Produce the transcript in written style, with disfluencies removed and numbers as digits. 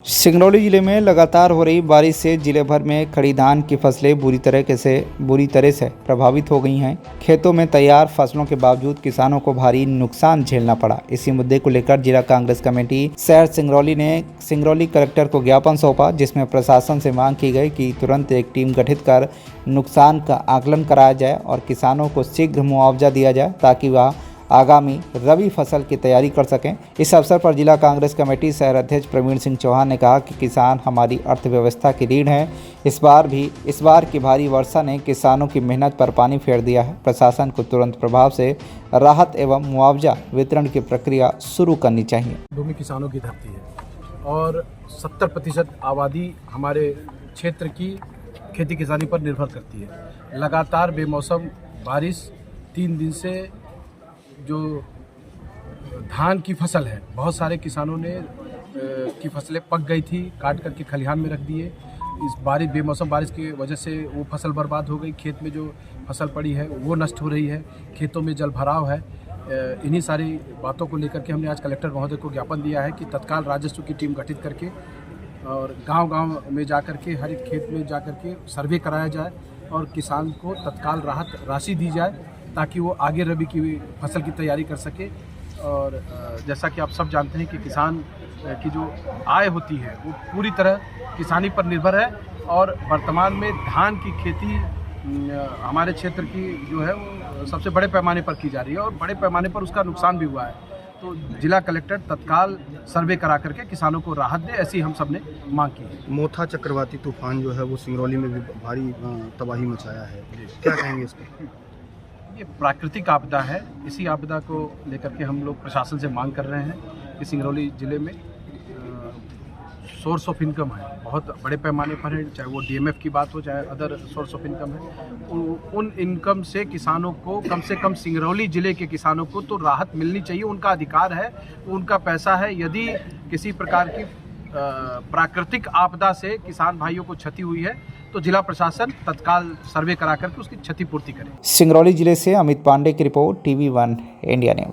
सिंगरौली जिले में लगातार हो रही बारिश से जिले भर में खड़ी धान की फसलें बुरी तरह से प्रभावित हो गई हैं। खेतों में तैयार फसलों के बावजूद किसानों को भारी नुकसान झेलना पड़ा। इसी मुद्दे को लेकर जिला कांग्रेस कमेटी शहर सिंगरौली ने सिंगरौली कलेक्टर को ज्ञापन सौंपा, जिसमें प्रशासन से मांग की गई कि तुरंत एक टीम गठित कर नुकसान का आकलन कराया जाए और किसानों को शीघ्र मुआवजा दिया जाए ताकि वह आगामी रबी फसल की तैयारी कर सकें। इस अवसर पर जिला कांग्रेस कमेटी शहर अध्यक्ष प्रवीण सिंह चौहान ने कहा कि किसान हमारी अर्थव्यवस्था की रीढ़ है। इस बार की भारी वर्षा ने किसानों की मेहनत पर पानी फेर दिया है। प्रशासन को तुरंत प्रभाव से राहत एवं मुआवजा वितरण की प्रक्रिया शुरू करनी चाहिए। भूमि किसानों की धरती है और 70% आबादी हमारे क्षेत्र की खेती किसानी पर निर्भर करती है। लगातार बेमौसम बारिश 3 दिन से जो धान की फसल है, बहुत सारे किसानों ने की फसलें पक गई थी, काट करके खलिहान में रख दिए। इस बेमौसम बारिश की वजह से वो फसल बर्बाद हो गई। खेत में जो फसल पड़ी है वो नष्ट हो रही है, खेतों में जल भराव है। इन्हीं सारी बातों को लेकर के हमने आज कलेक्टर महोदय को ज्ञापन दिया है कि तत्काल राजस्व की टीम गठित करके और गांव-गांव में जाकर के हर एक खेत में जाकर के सर्वे कराया जाए और किसान को तत्काल राहत राशि दी जाए ताकि वो आगे रबी की फसल की तैयारी कर सके। और जैसा कि आप सब जानते हैं कि किसान की जो आय होती है वो पूरी तरह किसानी पर निर्भर है और वर्तमान में धान की खेती हमारे क्षेत्र की जो है वो सबसे बड़े पैमाने पर की जा रही है और बड़े पैमाने पर उसका नुकसान भी हुआ है। तो जिला कलेक्टर तत्काल सर्वे करा करके किसानों को राहत दे, ऐसी हम सब ने मांग की है। मोथा चक्रवाती तूफान जो है वो सिंगरौली में भी भारी तबाही मचाया है, क्या कहेंगे इस पर? ये प्राकृतिक आपदा है। इसी आपदा को लेकर के हम लोग प्रशासन से मांग कर रहे हैं कि सिंगरौली ज़िले में सोर्स ऑफ इनकम है, बहुत बड़े पैमाने पर है, चाहे वो डीएमएफ की बात हो चाहे अदर सोर्स ऑफ इनकम है। उन इनकम से किसानों को कम से कम सिंगरौली ज़िले के किसानों को तो राहत मिलनी चाहिए। उनका अधिकार है, उनका पैसा है। यदि किसी प्रकार की प्राकृतिक आपदा से किसान भाइयों को क्षति हुई है तो जिला प्रशासन तत्काल सर्वे करा करके उसकी क्षतिपूर्ति करे। सिंगरौली जिले से अमित पांडे की रिपोर्ट, TV1 इंडिया न्यूज।